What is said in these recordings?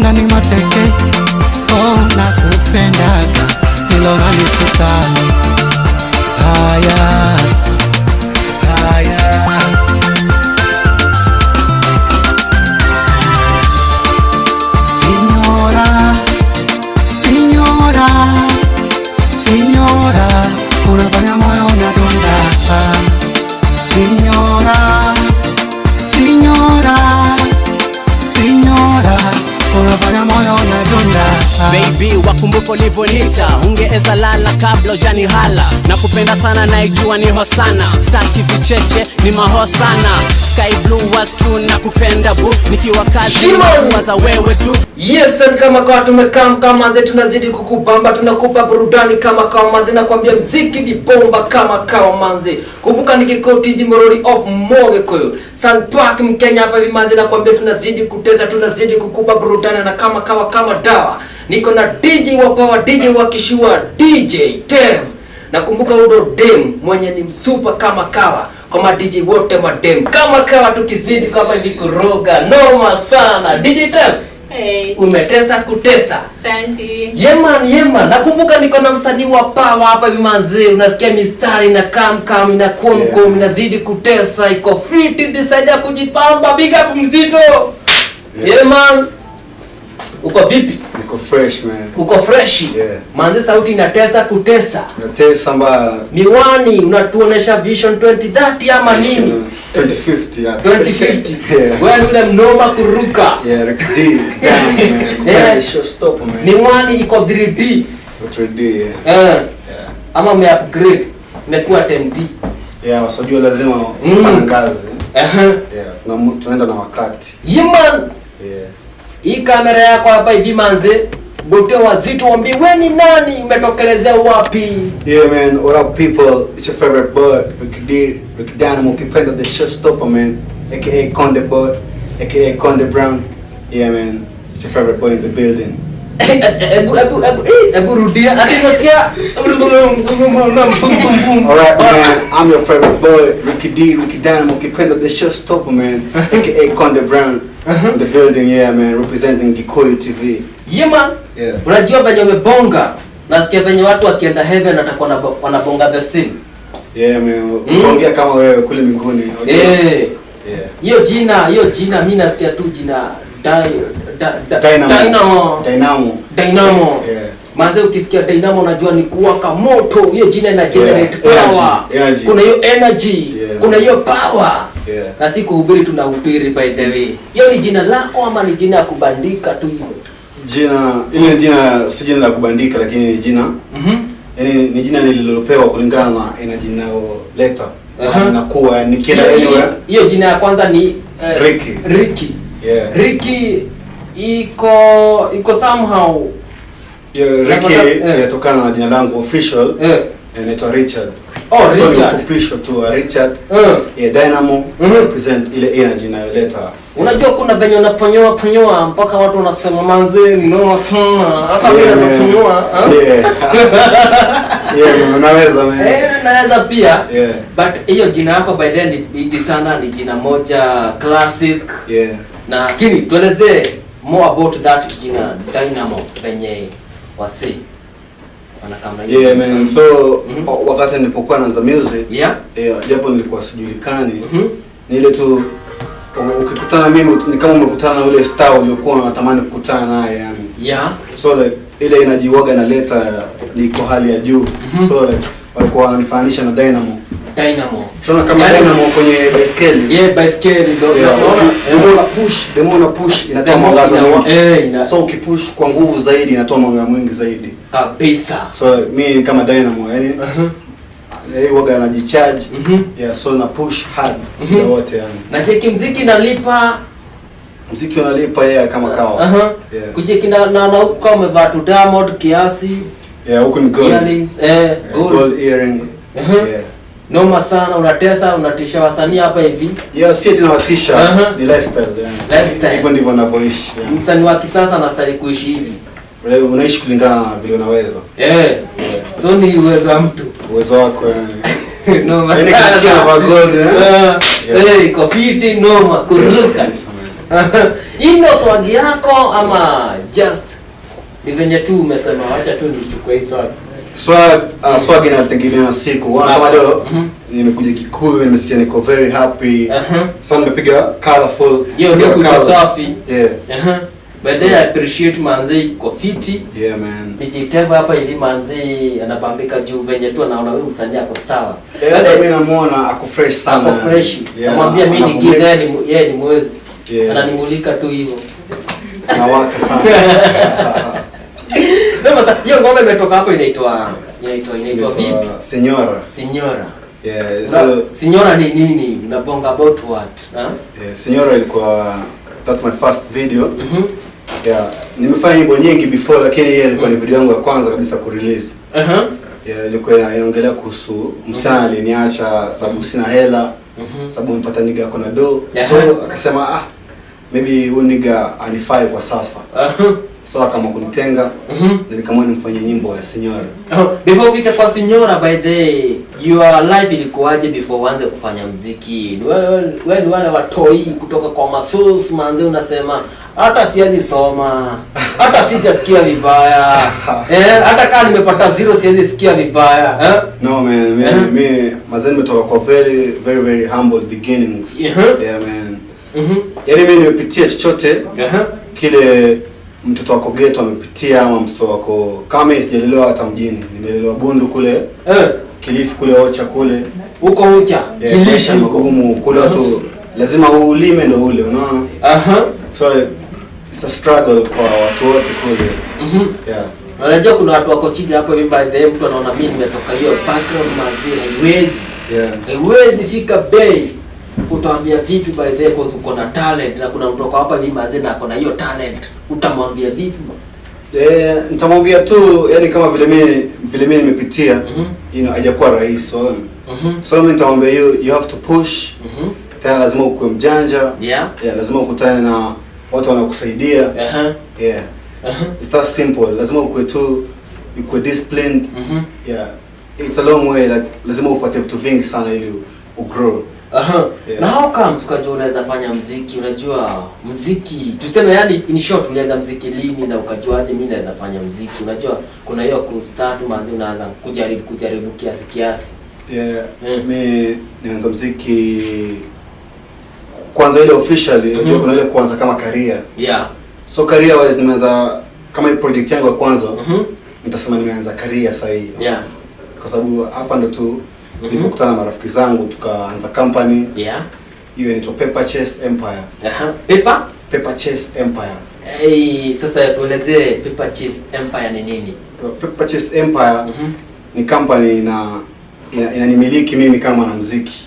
Nani mateke, oh nakupendaga, ilo nanisutani. Haya Signora, unafanya moyo unadunda. Signora, unafanya moyo unadunda. Baby, wakumbuko livonita, ungeeza lala kabla ujani hala. Nakupenda sana naijua ni hosana, staki vicheche ni mahosana. Sky blue was true, nakupenda bu, nikiwa kazi waza wewe tu. Yes, and kama kwa tumekaa manze, tunazidi kukubamba, tunakupa burudani kama kawa manze, nakwambia mziki ni bomba kama kawa manze. Kumbuka ni Kiko TV Morori of Mogekoyo Sun Park Mkenya hapa hivi manze, nakwambia tunazidi kuteza, tunazidi kukupa burudani na kama kawa kama dawa. Niko na DJ wa power, DJ wa kishua, DJ Tev. Na kumbuka udo dem mwenye ni msupa kama kawa, kwa ma DJ wote madem kama kawa, tukizidi kama hivi kuroga noma sana. DJ Tev, hey, umetesa kutesa. Santi. Yeman. Nakumbuka niko na msanii wa power hapa hivi manze, unasikia mistari na kam na kom inazidi kutesa, iko fit decide ya kujipamba. Big up Mzito. Yeman, uko vipi? Niko fresh man. Uko fresh? Yeah. Manze sauti inatesa kutesa. Unatesa mbaya. Miwani unatuonesha Vision 2030 ama nini? 2050 ya. 2050. Yeah. Wewe yule mnoma kuruka. Yeah, rekodi down man. Yeah. Show stop man. Miwani iko 3D. 3D yeah. Yeah. Ama ume upgrade imekuwa 10D. Yeah, wasijua lazima upande ngazi. Yeah, tunaenda na wakati. Yeman. Yeah. Hii kamera yako hapa hivi manze, gote wazito wambi wewe ni nani, umetokelezea wapi? Yeah man, what up people? It's your favorite boy, Ricky Dynamo, ukipenda the showstopper man, aka Conde Boy, aka Conde Brown. Yeah man, it's your favorite boy in the building. Ebu rudia, ati unasikia? Alright man, I'm your favorite boy, Ricky Dynamo, ukipenda the showstopper man, aka Conde Brown. In the building, yeah man, representing Gikuyu TV. Yeman. Yeah. Unajua venye umebonga, nasikia venye watu wakienda heaven atakuwa wanabonga the same. Yeah man, utaongea kama wewe kule mbinguni. Yeah. Yeah. Hiyo jina mimi nasikia tu jina Dynamo. Yeah. Manze ukisikia Dynamo unajua ni kuwaka moto. Hiyo jina ina generate power. Energy. Kuna hiyo energy, yeah, kuna hiyo power. Yeah. Na si kuhubiri, tunahubiri by the way. Hiyo ni jina lako ama ni jina ya kubandika tu hivyo? Ile jina si jina la kubandika, lakini ni jina. Yaani ni jina nililopewa kulingana na energy inayoleta. Inakuwa nikienda anywhere. Hiyo jina ya kwanza ni Ricky. Yeah. Ricky iko somehow. Yeah, Ricky inatokana na jina langu official. Inaitwa Richard. Oh, so Richard. Official tu Richard. Yeah, Dynamo represent ile energy inayoleta. Unajua kuna venye unaponyoa mpaka watu wanasema manze ni noma sana. Hata mimi naponyoa. Yeah, unaweza man. Naweza pia. Yeah. But hiyo jina yako by then ni sana, ni jina moja classic. Yeah. Na lakini tuelezee more about that jina Dynamo venye wasi. Yeah man, so wakati nilipokuwa naanza music, japo nilikuwa sijulikani, ni ile tu ukikutana mimi ni kama umekutana na ule star uliokuwa unatamani kukutana naye yani. Yeah. So like ile inajiwaga na leta niko hali ya juu. So like walikuwa wananifananisha na Dynamo. Shona kama Dynamo kwenye baiskeli. Yeah, baiskeli ndio. Demo una push inatoa mwangaza mwingi. So ukipush kwa nguvu zaidi inatoa mwangaza mwingi zaidi. Kabisa. So mimi kama Dynamo yani yeye waga anajicharge. Yeah, so na push hard ndio wote yani. Na cheki muziki nalipa. Muziki unalipa yeye kama kawa. Yeah. Kucheki na huko kama umevaa tu diamond kiasi. Yeah, huko ni gold. Earrings, gold earrings. Yeah. Noma sana, unatesa, unatisha wasanii hapa hivi. Yeah, si eti nawatisha, ni lifestyle yani. Lifestyle. Hivyo ndivyo ninavyoishi. Yeah. Msanii wa kisasa anastahili kuishi hivi. Wewe unaishi kulingana na vile unaweza. So ni uwezo wa mtu. Uwezo wako yani. Noma sana. Yaani kisikia na gold iko fiti noma kuruka. Ino swagi yako ama just ni venye tu umesema acha tu nichukue hii swagi? Swag inategemea na siku. Kama leo nimekuja Kikuyu, nimesikia niko very happy. Sasa nimepiga colorful. Yo ndio kuja safi. Yeah. But I appreciate manzi kwa fiti. Yeah man. Nijitego hapa ili manzi anapambika juu venye tu anaona wewe msanii yako sawa. Mimi namuona ako fresh sana. Ako fresh. Namwambia mimi ni giza yeye ni mwezi. Ananimulika tu hivyo. Nawaka sana. Ndio sasa hiyo ngoma imetoka hapo inaitwa vipi? Senyora. Yeah, so Senyora ni nini? Unabonga about what? Yeah, Senyora ilikuwa that's my first video. Yeah, nimefanya nyimbo nyingi before lakini hii ilikuwa ni video yangu ya kwanza kabisa ku release. Yeah, ilikuwa inaongelea kuhusu msichana aliniacha sababu sina hela. Sababu nimepata nigga ako na do. So akasema maybe huyu nigga anifai kwa sasa. So kama kunitenga nilikamwa nimfanyie nyimbo ya Senyora. Before ufike kwa Senyora, by the your life ilikuwaje before uanze kufanya muziki? Wewe ni wale watoi kutoka kwa masource manze unasema hata siwezi soma, hata sijasikia vibaya. Hata kama nimepata zero siwezi sikia vibaya. No man, mimi mazeni nimetoka kwa very humble beginnings. Yeah man. Yaani mimi nimepitia chochote kile mtoto wako ghetto amepitia ama mtoto wako kama mimi sijalelewa hata mjini, nimelelewa Bundu kule Kilifi kule Ocha kule huko Ocha Kilifi magumu kule watu lazima ulime ndio ule unaona so it's a struggle kwa watu wote kule yeah. Unajua kuna watu wako chini hapo hivi by the mtu anaona mimi nimetoka hiyo background mazee haiwezi fika bei. Utaambia vipi by the cause uko na talent na kuna mtu hapa hivi mazee na ako na hiyo talent, utamwambia vipi? Nitamwambia tu yani kama vile mimi nimepitia haijakuwa rahisi so mimi nitamwambia you have to push tena lazima ukue mjanja lazima ukutane na watu wanaokusaidia it's that simple, lazima ukue disciplined it's a long way, like lazima ufuate vitu vingi sana ili ugrow. Na how comes ukajua unaweza fanya muziki? Unajua muziki tuseme yani in short ulianza muziki lini na ukajuaje mimi naweza fanya muziki? Unajua kuna hiyo start manzi unaanza kujaribu kiasi. Mimi nianza muziki kwanza ile officially unajua kuna ile kwanza kama career. So career wise nimeanza kama hii project yangu ya kwanza nitasema nimeanza career sasa hii. Kwa sababu hapa ndo tu nilikutana na marafiki zangu tukaanza company. Hiyo inaitwa Paper Chase Empire. Paper Chase Empire. Sasa tuelezee Paper Chase Empire ni nini? Paper Chase Empire ni company inanimiliki mimi kama mwanamuziki.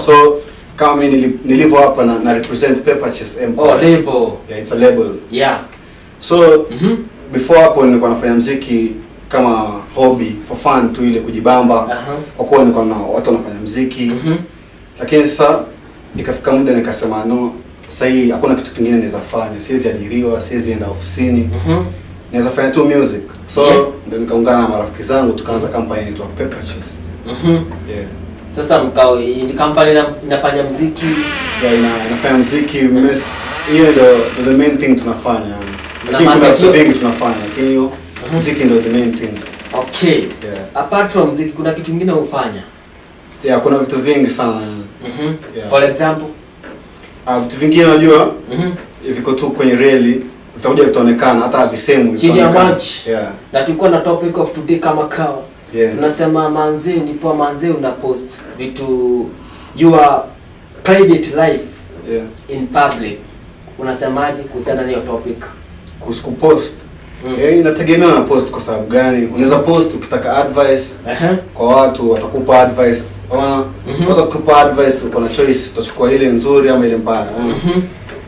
So kama mimi nilivyo hapa na represent Paper Chase Empire. Label. It's a label. So before hapo nilikuwa nafanya muziki kama hobby for fun tu ile kujibamba kwa kuwa niko na watu wanafanya muziki lakini sasa ikafika muda nikasema no, sasa hii hakuna kitu kingine naweza fanya, siwezi ajiriwa, siwezi enda ofisini, naweza fanya tu music. So ndio nikaungana na marafiki zangu tukaanza company inaitwa Paper Chase. Sasa mkao ni company inafanya muziki inafanya muziki, hiyo ndio the main thing tunafanya. Lakini kuna vitu vingi tunafanya lakini hiyo muziki ndio the main thing. Apart from muziki kuna kitu kingine ufanya? Kuna vitu vingi sana. For example? Vitu vingine unajua viko tu kwenye reli, vitakuja vitaonekana hata visemu chini ya maji. Na tulikuwa na topic of today kama kawa. Tunasema manze ndipo manze una post vitu your private life in public. Unasemaje kuhusiana na hiyo topic? Kuhusu post inategemea na post kwa sababu gani. Unaweza post ukitaka advice kwa watu, watakupa advice. Watakupa advice, uko na choice, utachukua ile nzuri ama ile mbaya.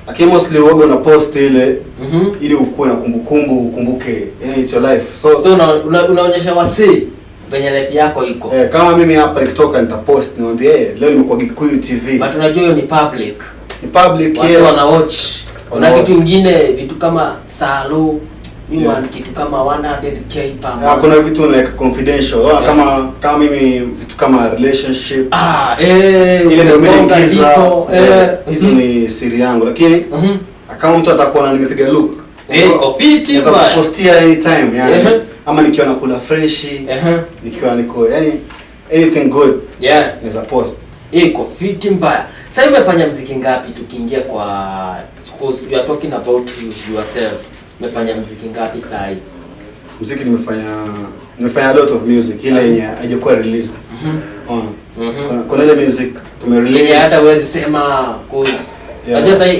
Lakini mostly wewe una post ile ili ukue na kumbukumbu, ukumbuke it's your life. So unaonyesha wasee venye life yako iko. Kama mimi hapa nikitoka nitapost niwaambie leo nimekuwa Gikuyu TV. But unajua hiyo ni public. Ni public watu wana watch. Kuna kitu kingine vitu kama salo kitu kama 100k pound. Kuna vitu unaweka confidential. Kama mimi vitu kama relationship. Ile ndio mimi hizo ni siri yangu lakini Kama mtu atakuona nimepiga look, kofiti bwana. Postia anytime yani. Ama nikiwa nakula fresh, nikiwa niko yani anything good. Naweza post. Kofiti mbaya. Sasa umefanya muziki ngapi tukiingia kwa, because we are talking about yourself. Umefanya muziki ngapi sasa hivi? Muziki nimefanya a lot of music ile yenye haijakuwa released. Kuna ile music tumerelease. Hata huwezi sema cause unajua sasa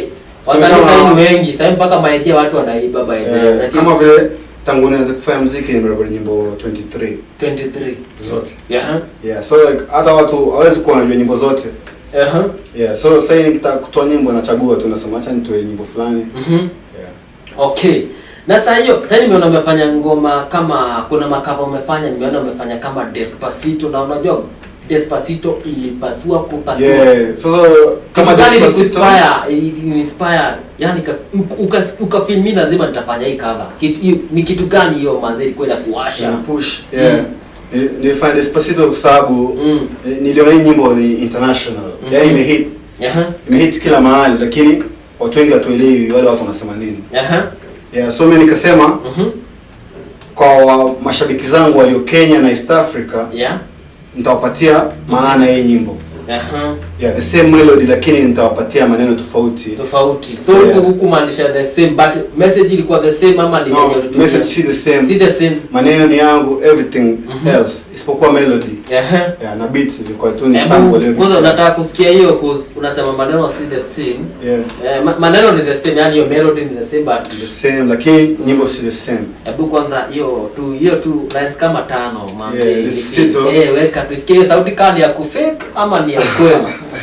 wasanii wengi sasa mpaka maidia watu wanaiba by kama vile tangu nianze kufanya muziki nimerekodi nyimbo 23 zote. So like hata watu hawezi kuwa wanajua nyimbo zote. So sasa nikitaka kutoa nyimbo nachagua tu, nasema acha nitoe nyimbo fulani. Okay. Na sasa nimeona umefanya ngoma kama kuna makava umefanya, nimeona umefanya kama Despacito, na unajua Despacito ilipasua kupasua. So kama Despacito inspire yani ukafeel mimi lazima nitafanya hii cover. Ni kitu gani hiyo manze ilikuwa kuwasha? Push. Nilifanya Despacito kwa sababu niliona hii nyimbo ni international. Yani imehit. Imehit kila mahali, lakini watu wengi hatuelewi wale watu wanasema nini. So mimi nikasema kwa mashabiki zangu walio Kenya na East Africa, nitawapatia maana hii nyimbo. The same melody lakini nitawapatia maneno tofauti. So hukumaanisha the same but message ilikuwa the same ama ni yenyewe tu? Message si the same. Maneno ni yangu, everything else isipokuwa melody. Na beat ilikuwa tu ni sample leo. Kwanza nataka kusikia hiyo cause unasema maneno si the same. Maneno ni the same, yani hiyo melody ni the same but the same lakini nyimbo si the same. Hebu kwanza hiyo tu lines kama 5 manze. Weka tusikie sauti kali ya kufake ama ni ya kweli.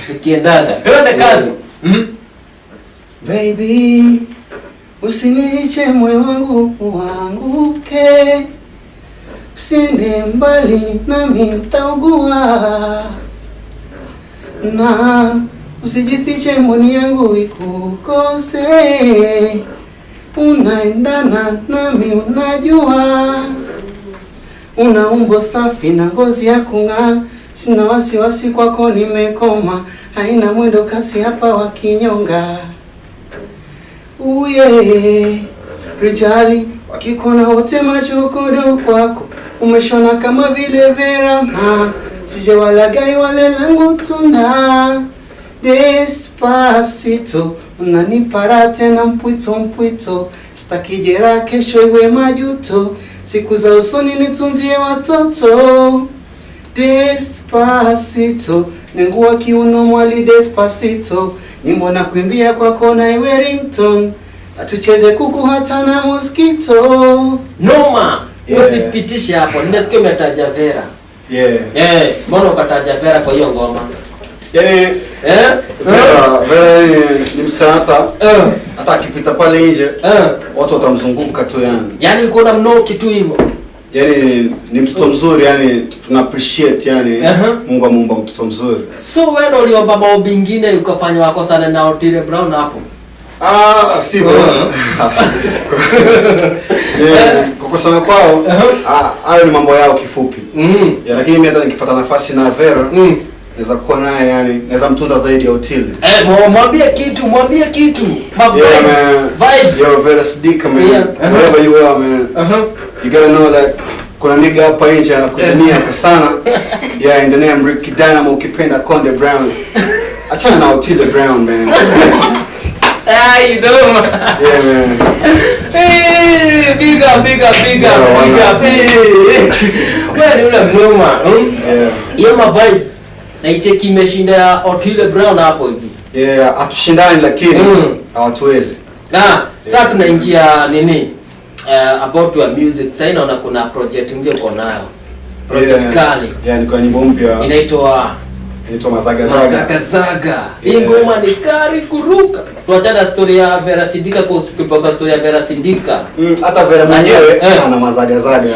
Tukiendana twende kazi. Baby, usiniache moyo wangu uanguke, usiende mbali nami nitaugua, na usijifiche mboni yangu ikukose, unaendana nami unajua, una umbo safi na ngozi ya kung'aa. Sina wasiwasi kwako nimekoma, haina mwendo kasi hapa wa kinyonga. Rijali wakikona wote machokodo kwako, umeshona kama vile Verama, sije walagai wale langu tunda. Despacito unanipara tena mpwito, sitaki jeraha kesho iwe majuto, siku za usoni nitunzie watoto. Despacito nengua kiuno mwali Despacito, nyimbo na kuimbia kwako na iwe ringtone, atucheze kuku hata na mosquito. Noma. Usipitishe hapo. Nimesikia umetaja Vera. Mbona ukataja Vera kwa hiyo ngoma? Yani Vera ni msata. Hata akipita pale nje watu watamzunguka tu yani. Yani uko na mnoki tu hivyo. Yani ni mtoto mzuri yani, tuna appreciate yani. Mungu amuumba mtoto mzuri. So wewe ndio uliomba maombi mengine ukafanya wakosana na Otile Brown hapo? Sivyo. Kukosana kwao hayo ni mambo yao kifupi. Lakini mimi hata nikipata nafasi na Vera naweza kuwa naye yani, naweza mtunza zaidi ya Otile. Mwambie kitu. Vibes. You're very sick man. Wherever you are man. You gotta know that kuna nigga hapa nje anakuzimia kwa sana. In the name Ricky Dynamo ukipenda Konde Brown. Achana na Otile Brown man. You know man. Man. Hey, big up. Wewe ni ule mnoma. Yema vibes. Na icheki imeshinda Otile Brown hapo hivi. Atushindani lakini hawatuwezi. Sasa tunaingia nini? About your music. Sasa naona kuna project mpya uko nayo. Project kali. Niko na nyimbo mpya. Inaitwa Mazagazaga. Hii ngoma ni kari kuruka. Tuachana story ya Vera Sidika kwa tukipanga story ya Vera Sidika. Hata Vera mwenyewe ana mazagazaga.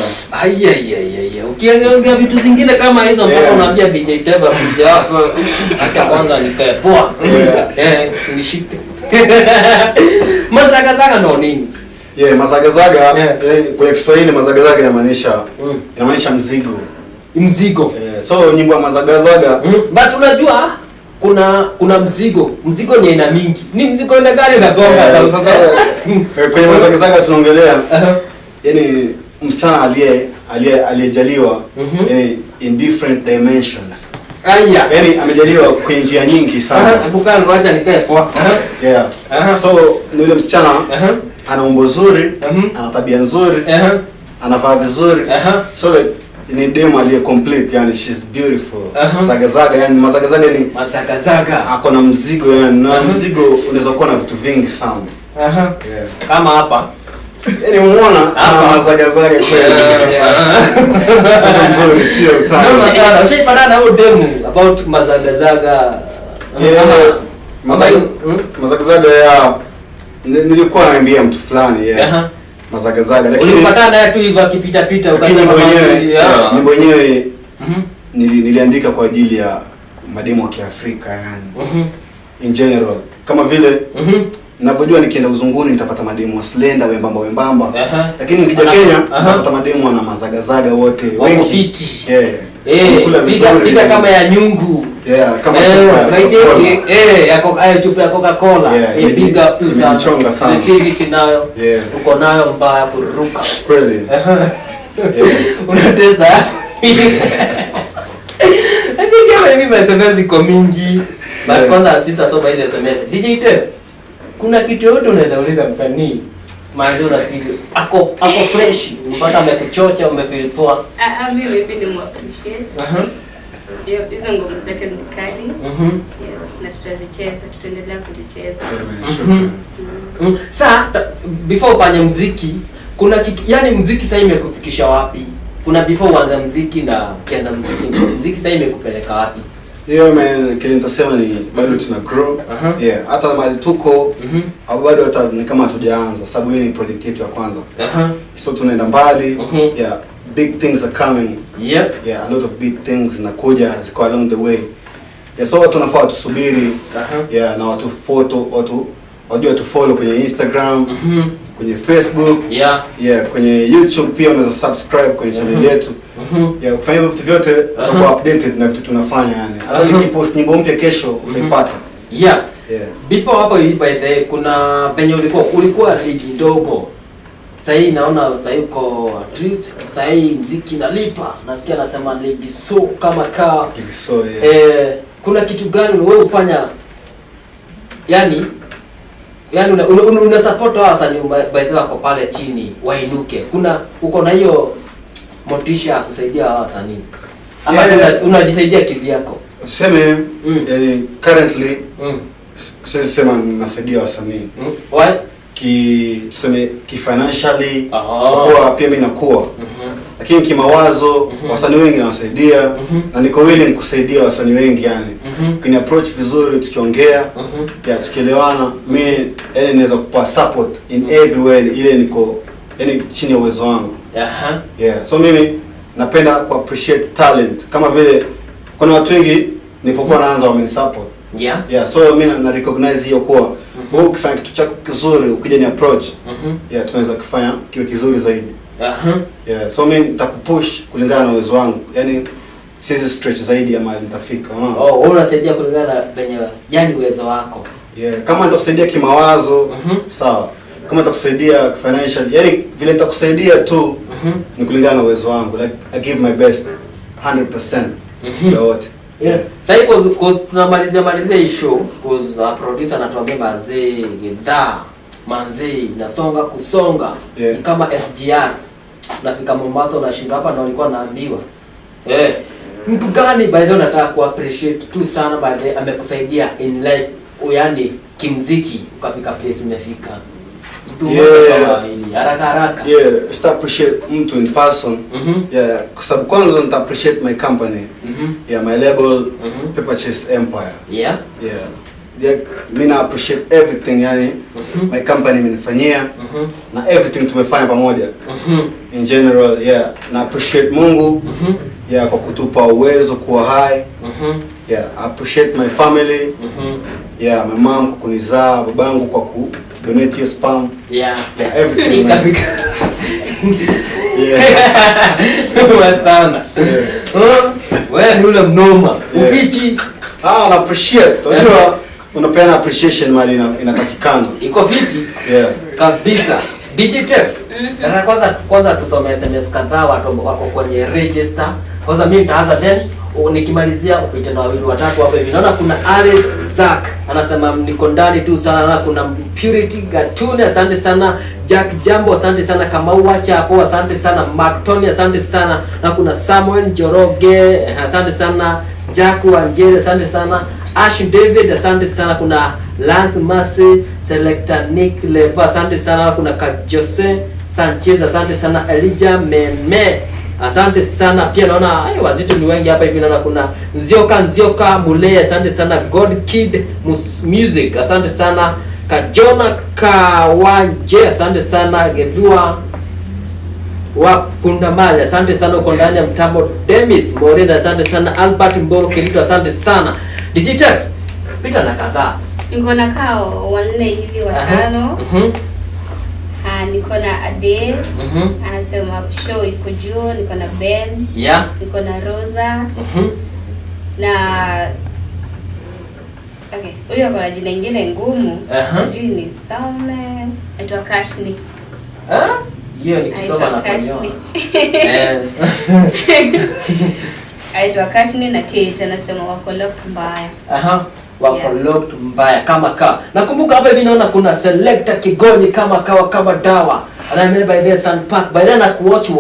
Ukiongea vitu zingine kama hizo mpaka unaambia DJ Teba kuja hapa. Acha kwanza nikae poa. Sinishike. Mazagazaga ndo nini? Mazagazaga kwa Kiswahili mazagazaga inamaanisha mzigo. Mzigo. So nyimbo ya mazagazaga but unajua kuna mzigo ni aina mingi. Ni mzigo aina gani na gonga sasa kwenye mazagazaga tunaongelea yani msichana aliyejaliwa yani in different dimensions. Yani amejaliwa kwenye njia nyingi sana. Hebu acha nikae poa. So ni yule msichana ana umbo zuri, ana tabia nzuri, anavaa vizuri. So like ni demo aliye complete, yani she's beautiful. Zagazaga, yani mazagazaga ni mazagazaga. Ako na mzigo, yani na mzigo unaweza kuwa na vitu vingi sana. Kama hapa. Yani umeona ana mazagazaga kweli. Toto mzuri sio utani. Ndio sana. Ushaipata na huyo demo about mazagazaga. Mazagazaga ya nilikuwa naambia mtu fulani mazagazaga, lakini ulipata naye tu hivyo akipita pita ukasema nyimbo yenyewe niliandika kwa ajili ya mademo wa Kiafrika yani in general, kama vile ninavyojua nikienda uzunguni nitapata mademo wa slender wembamba lakini nikija Kenya nitapata mademo na mazagazaga wote wengi kula vizuri kama ya nyungu kama chupa ya chupa ya Coca-Cola big up tu sana activity nayo uko nayo mbaya kuruka kweli unateza kama mimi SMS iko mingi kwanza sitasoma hizo SMS DJ Tep, kuna kitu yote unaweza uliza msanii maana unafikiri ako fresh mpaka amekuchocha umefeel poa. Mimi ni mu appreciate hizo ngoma zake ni kali. Yes, na tutaendelea kuzicheza. Sasa before ufanye muziki kuna kitu, yani muziki sasa imekufikisha wapi? Kuna before uanze muziki na ukianza muziki sasa imekupeleka wapi? Kile nitasema ni bado tuna grow. Hata mahali tuko bado hata ni kama hatujaanza, sababu hii ni project yetu ya kwanza. So tunaenda mbali. Big things are coming. A lot of big things zinakuja ziko along the way. So watu wanafaa tusubiri. Na watu watu wajue tu follow kwenye Instagram, kwenye Facebook, kwenye YouTube pia unaweza subscribe kwenye channel yetu. Kufanya vitu vyote utakuwa updated na vitu tunafanya yani. Hata nikipost nyimbo mpya kesho utaipata. Before hapo by the kuna penye ulikuwa ligi ndogo. Sasa hii naona sasa uko at least sasa hii muziki nalipa. Nasikia anasema ligi so kama ligi so kuna kitu gani wewe ufanya yani una support wasanii by the way wako pale chini wainuke. Kuna uko na hiyo motisha ya kusaidia wasanii ama unajisaidia kivyako? Tuseme currently sisi sema nasaidia wasanii. Why? Tuseme financially kwa pia mimi nakuwa. Lakini kimawazo wasanii wengi nawasaidia na niko willing kusaidia wasanii wengi yani. Kini approach vizuri tukiongea tukielewana mimi yani naweza kupa support in every way ile niko yani chini ya uwezo wangu. So mimi napenda ku appreciate talent kama vile kuna watu wengi nilipokuwa naanza wamenisupport. So mimi na recognize hiyo kwa wewe ukifanya kitu chako kizuri ukija ni approach tunaweza kufanya kiwe kizuri zaidi. So mimi nitakupush kulingana na uwezo wangu. Yani sisi stretch zaidi ya mahali nitafika, unaona? Wewe unasaidia kulingana na penye yani uwezo wako. Kama nitakusaidia kimawazo, sawa. Kama nitakusaidia financial, yani vile nitakusaidia tu ni kulingana na uwezo wangu. Like I give my best 100%. Yote. Sasa cause tunamalizia hii show cause producer anatuambia mazee gedha manzee nasonga kusonga ni kama SGR. Unafika Mombasa unashinda hapa na ulikuwa naambiwa. Mtu gani by the way unataka ku appreciate tu sana by the amekusaidia in life yani kimziki ukafika place umefika? Haraka. Start appreciate mtu in person. Kwa sababu kwanza nita appreciate my company. My label Paper Chase Empire. Mimi na appreciate everything yani my company imenifanyia na everything tumefanya pamoja. In general na appreciate Mungu kwa kutupa uwezo kuwa hai. I appreciate my family. My mom kwa kunizaa, babangu kwa ku donate your sperm. Everything. Sana. Wewe ni ule mnoma. Ufichi na appreciate. Unajua unapeana appreciation mali inatakikana. Iko viti? Yeah. Kabisa. Digital. Na kwanza tusome SMS kadhaa watu wako kwenye register. Kwanza mimi nitaanza then nikimalizia upite na wawili watatu hapo hivi. Naona kuna Ares Zack anasema niko ndani tu sana. Na kuna Purity Gatune, asante sana. Jack Jambo, asante sana. Kamau Wacha hapo, asante sana. Mark Tony, asante sana. Na kuna Samuel Njoroge, asante sana. Jack Wanjere, asante sana. Ash David, asante sana. Kuna Lance Masi, Selector Nick Leva, asante sana. Kuna Jose Sanchez, asante sana. Elijah Meme, asante sana. Pia naona wazito ni wengi hapa hivi. Naona kuna Nzioka Mule, asante sana. God Kid Music, asante sana. Kajona Kawanje, asante sana. Gedua wa Pundamali, asante sana. Uko ndani ya mtambo. Demis Morena, asante sana. Albert Mboro Kilito, asante sana. Digital pita na kadhaa. Niko na kao wanne hivi watano. Niko na Ade. Anasema show iko juu. Niko na Ben. Niko na Rosa. Na okay, huyo kuna jina lingine ngumu. Sijui ni Saume. Aitwa Kashni. Hiyo nikisoma na Kashni. Aitwa Kashni na Kate anasema wako locked mbaya. Wako locked mbaya kama kawa. Nakumbuka hapa hivi naona kuna Selector Kigonyi kama kawa kama dawa. And I by the Sun Park. By then na watch.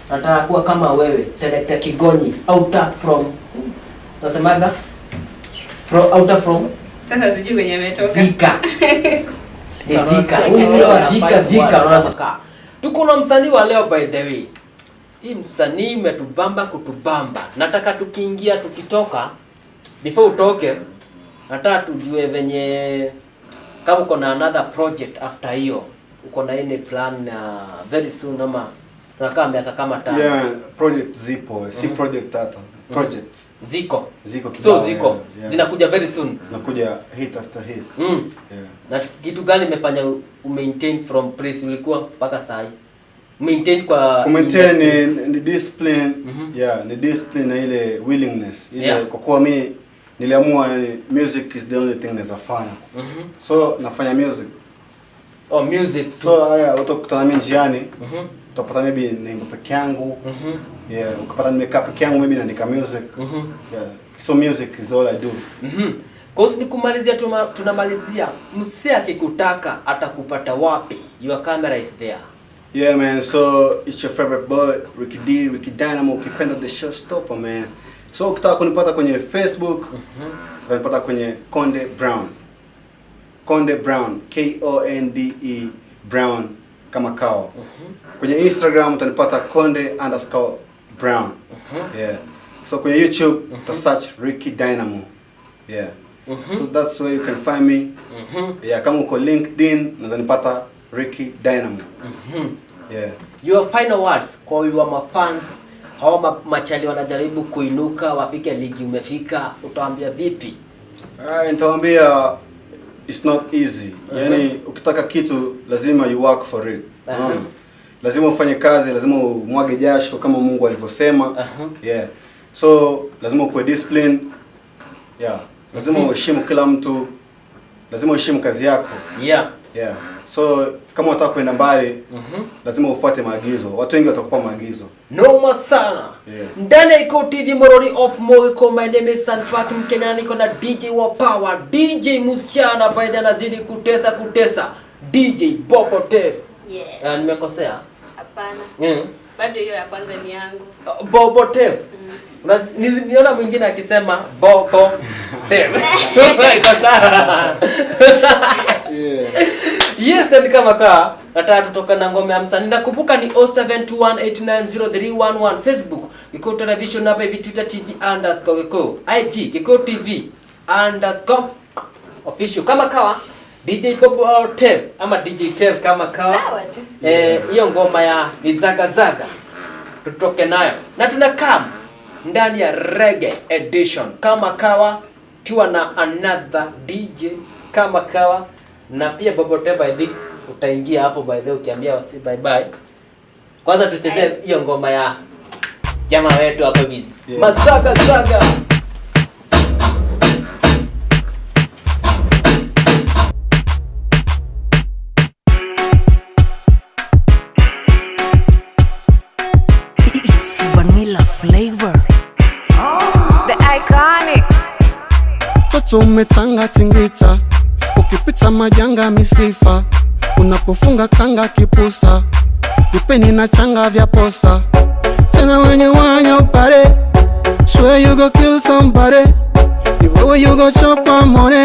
Nataka kuwa kama wewe Selector Kigonyi outer from. Nasemaga? Outer from. Sasa sijui kwenye ametoka. Vika. Vika unasaka. Tuko na msanii wa leo by the way. Hii msanii umetubamba kutubamba. Nataka tukiingia tukitoka before utoke nataka tujue venye kama uko na another project after hiyo. Uko na ile plan very soon ama tunakaa miaka kama 5. Yeah, project zipo. Si project hata. Projects. Ziko kibao. So ziko. Yeah. Zinakuja very soon. Zinakuja hit after hit. Yeah. Na kitu gani imefanya maintain from press ulikuwa mpaka saa hii? Maintain kwa maintain ni discipline. Yeah, ni discipline na ile willingness. Ile kwa kuwa mimi niliamua yani music is the only thing nazafanya. So nafanya music. Music. So utakutana mimi njiani. Utapata maybe naimba peke yangu. Yeah, ukapata nimekaa peke yangu maybe naandika music. Yeah. So music is all I do. Kwa hiyo nikumalizia tunamalizia. Msee akikutaka atakupata wapi? Your camera is there. Yeah man, so it's your favorite boy Ricky Dynamo, ukipenda the showstopper man. So ukitaka kunipata kwenye Facebook, utanipata kwenye Konde Brown. Konde Brown, KONDE Brown kama kawa. Kwenye Instagram utanipata Konde_Brown. Yeah. So kwenye YouTube search Ricky Dynamo. Yeah. So that's where you can find me. Yeah, kama uko LinkedIn unaweza nipata Ricky Dynamo. Yeah. Your final words kwa your fans, hao machali wanajaribu kuinuka wafike ligi umefika, utawaambia vipi? Nitawaambia it's not easy. Yani ukitaka kitu lazima you work for it. Lazima ufanye kazi, lazima umwage jasho kama Mungu alivyosema. Yeah. So lazima uwe discipline. Yeah. Lazima uheshimu kila mtu. Lazima uheshimu kazi yako. Yeah. So kama unataka kwenda mbali, lazima ufuate maagizo. Watu wengi watakupa maagizo. Noma sana. Ndani ya Iko TV Morori of Moiko, my name is Sanfak Mkenya, niko na DJ wa Power, DJ Musichana baada anazidi kutesa. DJ Bobo Tep. Yeah. Nimekosea? Hapana. Bado hiyo ya kwanza ni yangu. Bobo Tep. Niona mwingine akisema Bobo Tep. Yes, and kama kaa nataka tutoka na ngome ya msanii. Nakumbuka ni 0721890311 Facebook Iko Television, hapa hivi Twitter TV_Iko IG Iko TV _official kama kawa DJ Bobo Tep ama DJ Tep kama kawa. Hiyo ngoma ya Zaga tutoke nayo na tunakaa ndani ya reggae edition kama kawa kiwa na another DJ kama kawa. Na pia Bobo Tep I think utaingia hapo by the way ukiambia wasi bye bye. Kwanza tuchezee hiyo ngoma ya jamaa wetu hapo hivi. Mazaga. iconic. Toto umetanga tingita, ukipita majanga misifa, unapofunga kanga kipusa, vipeni na changa vya posa. Tena when you want your body, swear you go kill somebody, the way you go chop my money.